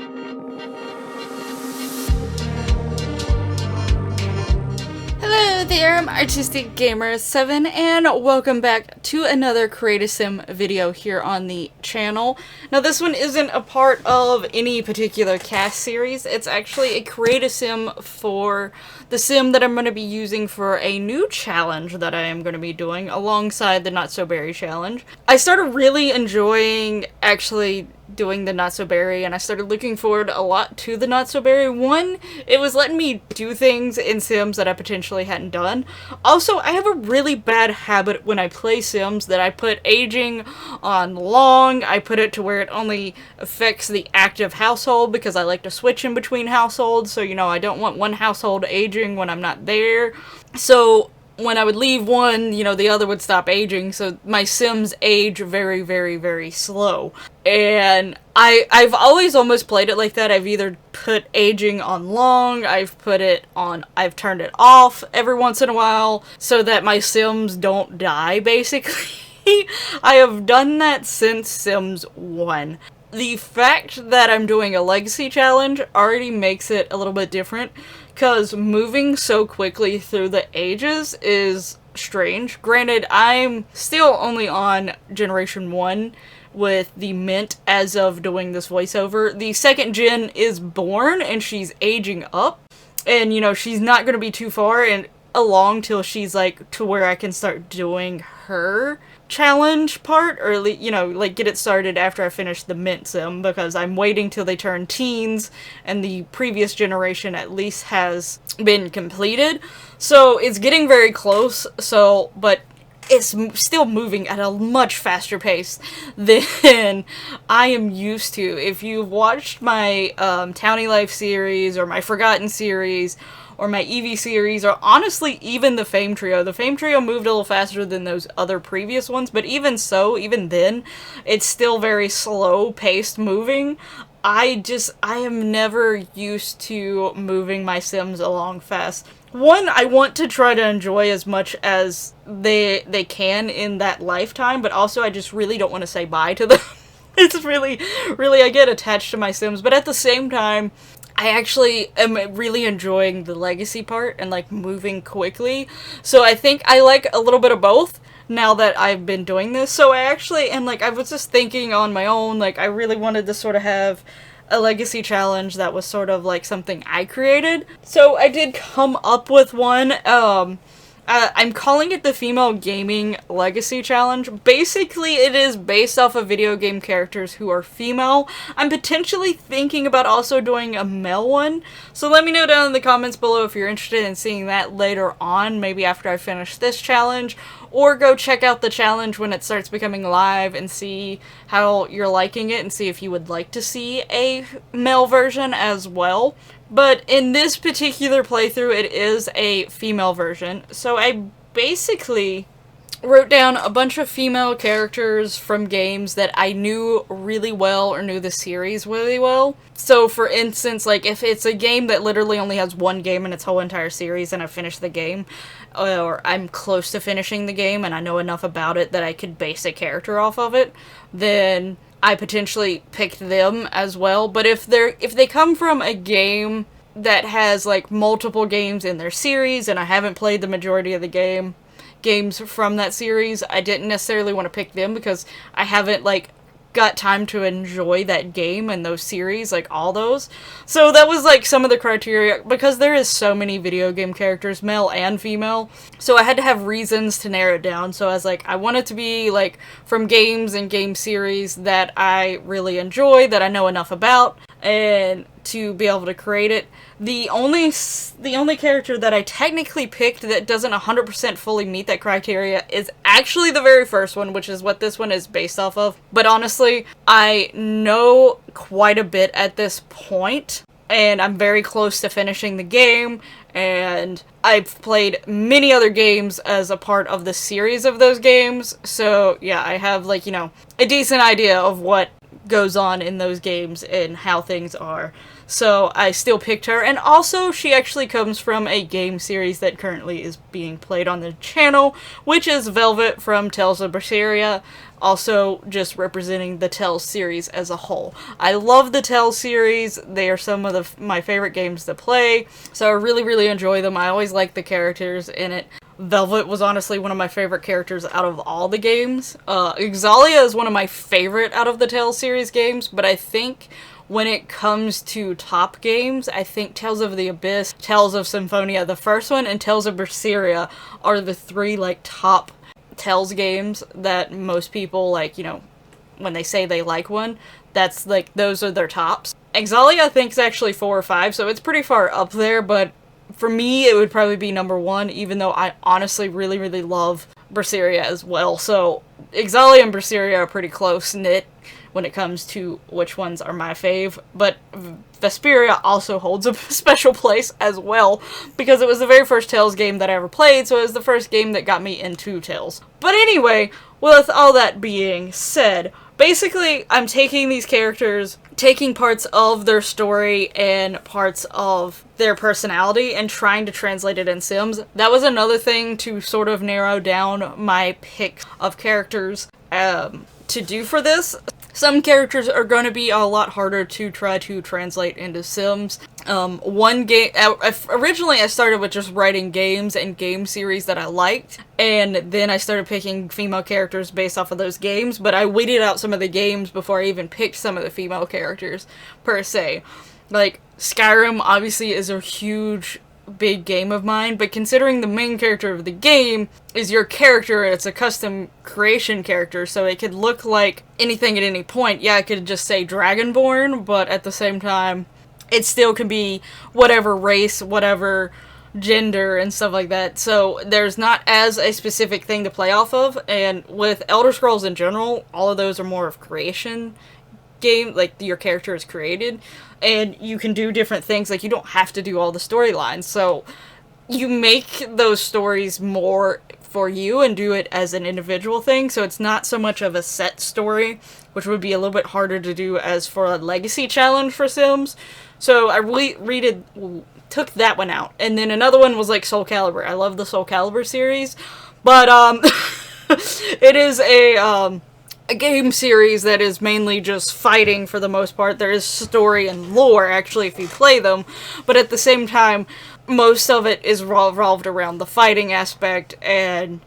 Hello there, I'm Artistic Gamer 7 and welcome back to another Create a Sim video here on the channel. Now this one isn't a part of any particular CAS series, it's actually a Create a Sim for the sim that I'm going to be using for a new challenge that I am going to be doing alongside the Not So Berry challenge. I started really enjoying actually doing the Not So Berry, and I started looking forward a lot to the Not So Berry. One, it was letting me do things in Sims that I potentially hadn't done. Also, I have a really bad habit when I play Sims that I put aging on long. I put it to where it only affects the active household because I like to switch in between households, so you know, I don't want one household aging when I'm not there. So when I would leave one, you know, the other would stop aging, so my Sims age very, very, very slow. And I've always almost played it like that. I've either put aging on long, I've turned it off every once in a while, so that my Sims don't die, basically. I have done that since Sims 1. The fact that I'm doing a legacy challenge already makes it a little bit different, because moving so quickly through the ages is strange. Granted, I'm still only on Generation 1 with the Mint as of doing this voiceover. The second gen is born, and she's aging up, and, you know, she's not going to be too far and along till she's, like, to where I can start doing her challenge part, or, you know, like, get it started after I finish the Mint sim, because I'm waiting till they turn teens, and the previous generation at least has been completed. So it's getting very close, so, but it's still moving at a much faster pace than I am used to. If you've watched my Townie Life series, or my Forgotten series, or my Eevee series, or honestly even the Fame Trio. The Fame Trio moved a little faster than those other previous ones, but even so, even then, it's still very slow-paced moving. I am never used to moving my Sims along fast. One, I want to try to enjoy as much as they can in that lifetime, but also I just really don't want to say bye to them. It's really, I get attached to my Sims, but at the same time, I actually am really enjoying the legacy part and, like, moving quickly. So I think I like a little bit of both now that I've been doing this. So I actually am, like, I was just thinking on my own, like, I really wanted to sort of have a legacy challenge that was sort of like something I created. So I did come up with one. I'm calling it the Female Gaming Legacy Challenge. Basically, it is based off of video game characters who are female. I'm potentially thinking about also doing a male one, so let me know down in the comments below if you're interested in seeing that later on, maybe after I finish this challenge, or go check out the challenge when it starts becoming live and see how you're liking it and see if you would like to see a male version as well. But in this particular playthrough, it is a female version. So I basically wrote down a bunch of female characters from games that I knew really well or knew the series really well. So for instance, like, if it's a game that literally only has one game in its whole entire series and I finished the game, or I'm close to finishing the game and I know enough about it that I could base a character off of it, then I potentially picked them as well. But if they come from a game that has, like, multiple games in their series and I haven't played the majority of the games from that series, I didn't necessarily want to pick them because I haven't, like, got time to enjoy that game and those series, like, all those. So that was, like, some of the criteria, because there is so many video game characters, male and female, so I had to have reasons to narrow it down. So I was like, I want it to be, like, from games and game series that I really enjoy, that I know enough about, and to be able to create it. The only character that I technically picked that doesn't 100% fully meet that criteria is actually the very first one, which is what this one is based off of. But honestly, I know quite a bit at this point, and I'm very close to finishing the game, and I've played many other games as a part of the series of those games, so yeah, I have, like, you know, a decent idea of what goes on in those games and how things are. So I still picked her, and also she actually comes from a game series that currently is being played on the channel, which is Velvet from Tales of Berseria, also just representing the Tales series as a whole. I love the Tales series. They are some of my favorite games to play, so I really, really enjoy them. I always like the characters in it. Velvet was honestly one of my favorite characters out of all the games. Exalia is one of my favorite out of the Tales series games, but I think when it comes to top games, I think Tales of the Abyss, Tales of Symphonia, the first one, and Tales of Berseria are the three, like, top Tales games that most people, like, you know, when they say they like one, that's, like, those are their tops. Exalia, I think, is actually 4 or 5, so it's pretty far up there, but for me, it would probably be number 1, even though I honestly really, really love Berseria as well. So, Exalia and Berseria are pretty close-knit when it comes to which ones are my fave, but Vesperia also holds a special place as well, because it was the very first Tales game that I ever played, so it was the first game that got me into Tales. But anyway, with all that being said, basically, I'm taking these characters, taking parts of their story and parts of their personality and trying to translate it in Sims. That was another thing to sort of narrow down my pick of characters to do for this. Some characters are going to be a lot harder to try to translate into Sims. One game, originally I started with just writing games and game series that I liked, and then I started picking female characters based off of those games, but I weeded out some of the games before I even picked some of the female characters, per se. Like, Skyrim obviously is a huge big game of mine, but considering the main character of the game is your character, it's a custom creation character, so it could look like anything at any point. Yeah, I could just say Dragonborn, but at the same time, it still can be whatever race, whatever gender, and stuff like that. So there's not as a specific thing to play off of, and with Elder Scrolls in general, all of those are more of creation game, like your character is created, and you can do different things, like you don't have to do all the storylines, so you make those stories more for you and do it as an individual thing, so it's not so much of a set story, which would be a little bit harder to do as for a legacy challenge for Sims. So I took that one out, and then another one was like Soul Calibur. I love the Soul Calibur series, but it is a game series that is mainly just fighting for the most part. There is story and lore, actually, if you play them, but at the same time, most of it is revolved around the fighting aspect, and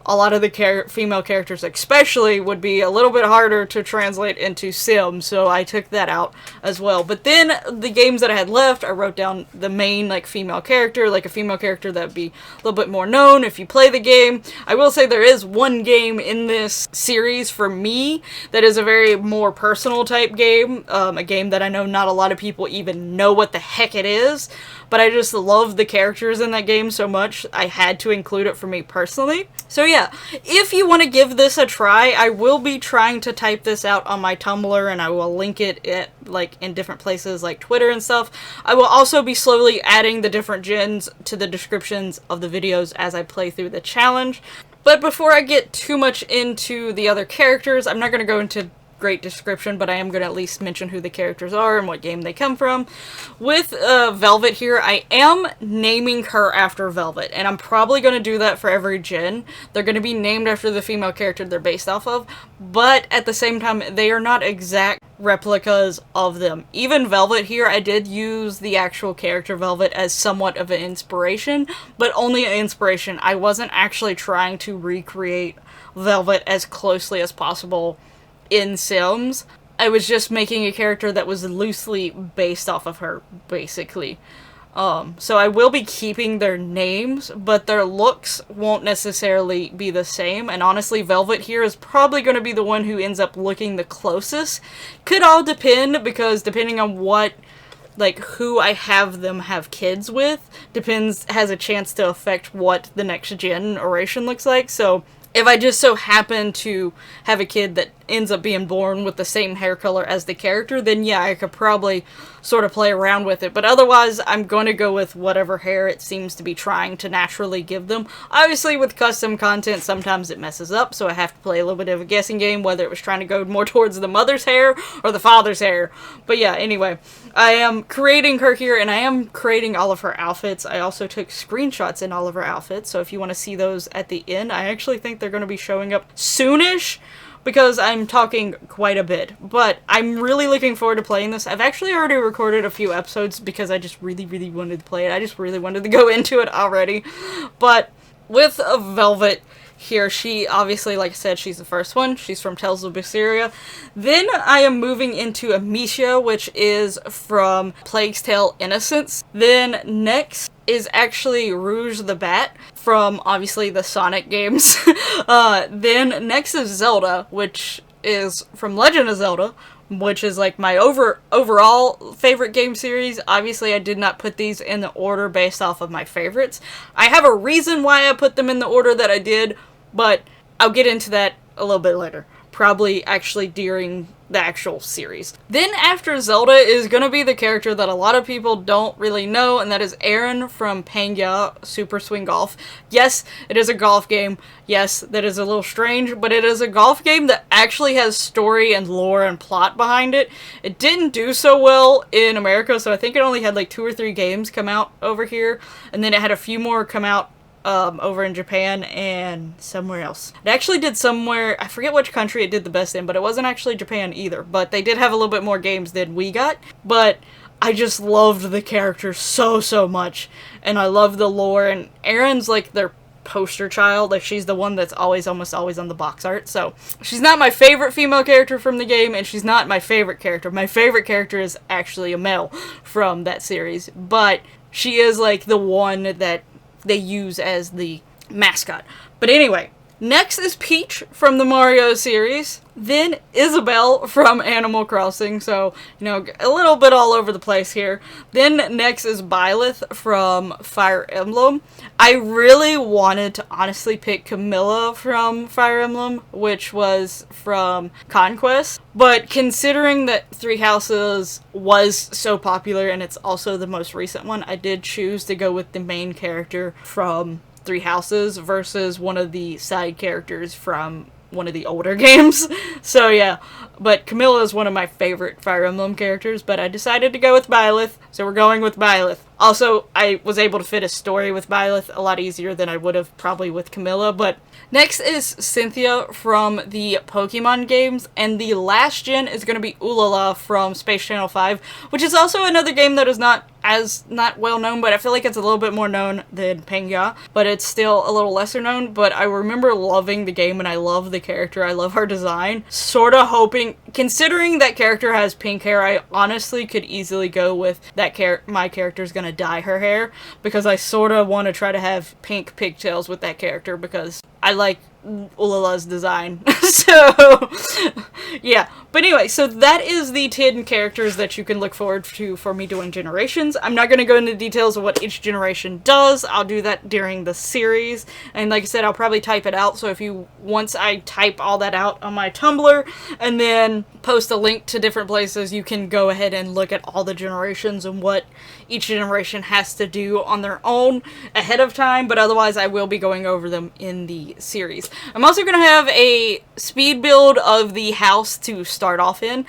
a lot of the female characters especially would be a little bit harder to translate into Sims, so I took that out as well. But then the games that I had left, I wrote down the main like female character, like a female character that would be a little bit more known if you play the game. I will say there is one game in this series for me that is a very more personal type game, a game that I know not a lot of people even know what the heck it is, but I just love the characters in that game so much, I had to include it for me personally. So yeah, if you want to give this a try, I will be trying to type this out on my Tumblr, and I will link it at, like, in different places like Twitter and stuff. I will also be slowly adding the different gens to the descriptions of the videos as I play through the challenge. But before I get too much into the other characters, I'm not going to go into great description, but I am going to at least mention who the characters are and what game they come from. With Velvet here, I am naming her after Velvet, and I'm probably going to do that for every gen. They're going to be named after the female character they're based off of, but at the same time, they are not exact replicas of them. Even Velvet here, I did use the actual character Velvet as somewhat of an inspiration, but only an inspiration. I wasn't actually trying to recreate Velvet as closely as possible in Sims. I was just making a character that was loosely based off of her, basically. So I will be keeping their names, but their looks won't necessarily be the same, and honestly, Velvet here is probably going to be the one who ends up looking the closest. Could all depend, because depending on what, like, who I have them have kids with, has a chance to affect what the next generation looks like. So if I just so happen to have a kid that ends up being born with the same hair color as the character, then yeah, I could probably sort of play around with it. But otherwise, I'm going to go with whatever hair it seems to be trying to naturally give them. Obviously, with custom content, sometimes it messes up, so I have to play a little bit of a guessing game, whether it was trying to go more towards the mother's hair or the father's hair. But yeah, anyway, I am creating her here, and I am creating all of her outfits. I also took screenshots in all of her outfits, so if you want to see those at the end, I actually think they're going to be showing up soonish, because I'm talking quite a bit. But I'm really looking forward to playing this. I've actually already recorded a few episodes because I just really, really wanted to play it. I just really wanted to go into it already. But with a Velvet here, she obviously, like I said, she's the first one. She's from Tales of Berseria. Then I am moving into Amicia, which is from Plague's Tale Innocence. Then next is actually Rouge the Bat from, obviously, the Sonic games. Then next is Zelda, which is from Legend of Zelda, which is like my overall favorite game series. Obviously, I did not put these in the order based off of my favorites. I have a reason why I put them in the order that I did, but I'll get into that a little bit later. Probably actually during the actual series. Then after Zelda is going to be the character that a lot of people don't really know, and that is Aaron from Pangaea Super Swing Golf. Yes, it is a golf game. Yes, that is a little strange, but it is a golf game that actually has story and lore and plot behind it. It didn't do so well in America, so I think it only had like 2 or 3 games come out over here, and then it had a few more come out over in Japan and somewhere else. It actually did somewhere, I forget which country it did the best in, but it wasn't actually Japan either. But they did have a little bit more games than we got. But I just loved the character so much. And I love the lore. And Erin's like their poster child. Like, she's the one that's almost always on the box art. So she's not my favorite female character from the game, and she's not my favorite character. My favorite character is actually a male from that series. But she is like the one that they use as the mascot. But anyway, next is Peach from the Mario series. Then Isabelle from Animal Crossing. So, you know, a little bit all over the place here. Then next is Byleth from Fire Emblem. I really wanted to honestly pick Camilla from Fire Emblem, which was from Conquest. But considering that Three Houses was so popular and it's also the most recent one, I did choose to go with the main character from Three Houses versus one of the side characters from one of the older games. So yeah, but Camilla is one of my favorite Fire Emblem characters, but I decided to go with Byleth, so we're going with Byleth. Also, I was able to fit a story with Byleth a lot easier than I would have probably with Camilla. But next is Cynthia from the Pokemon games, and the last gen is going to be Ulala from Space Channel 5, which is also another game that is not well known, but I feel like it's a little bit more known than Pangaea, but it's still a little lesser known. But I remember loving the game, and I love the character. I love her design. Sort of hoping, considering that character has pink hair, I honestly could easily go with that my character's gonna dye her hair, because I sort of want to try to have pink pigtails with that character, because I like Ulala's design. So, yeah. But anyway, so that is the 10 characters that you can look forward to for me doing generations. I'm not going to go into details of what each generation does. I'll do that during the series. And like I said, I'll probably type it out. So once I type all that out on my Tumblr and then post a link to different places, you can go ahead and look at all the generations and what each generation has to do on their own ahead of time. But otherwise, I will be going over them in the series. I'm also going to have a speed build of the house to start off in.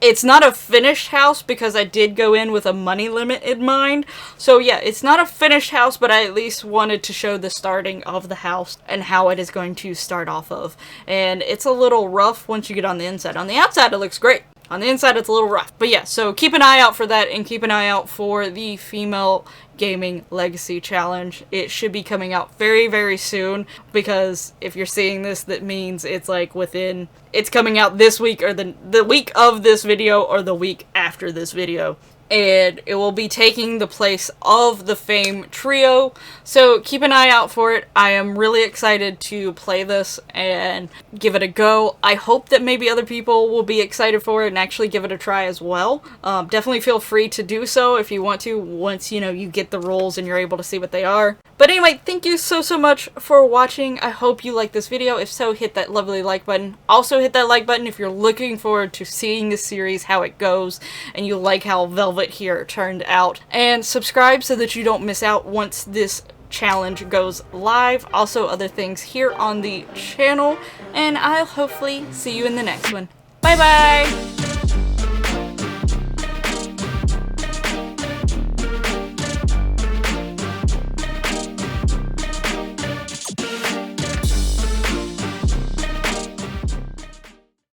It's not a finished house because I did go in with a money limit in mind. So yeah, it's not a finished house, but I at least wanted to show the starting of the house and how it is going to start off of. And it's a little rough once you get on the inside. On the outside, it looks great. On the inside, it's a little rough. But yeah, so keep an eye out for that, and keep an eye out for the Female Gaming Legacy Challenge. It should be coming out very, very soon, because if you're seeing this, that means it's like it's coming out this week, or the week of this video, or the week after this video. And it will be taking the place of the Fame Trio, so keep an eye out for it. I am really excited to play this and give it a go. I hope that maybe other people will be excited for it and actually give it a try as well. Definitely feel free to do so if you want to, once you get get the rules and you're able to see what they are. But anyway, thank you so much for watching. I hope you liked this video. If so, hit that lovely like button. Also hit that like button if you're looking forward to seeing the series, how it goes, and you like how Velvet here turned out. And subscribe so that you don't miss out once this challenge goes live. Also other things here on the channel, and I'll hopefully see you in the next one. Bye bye!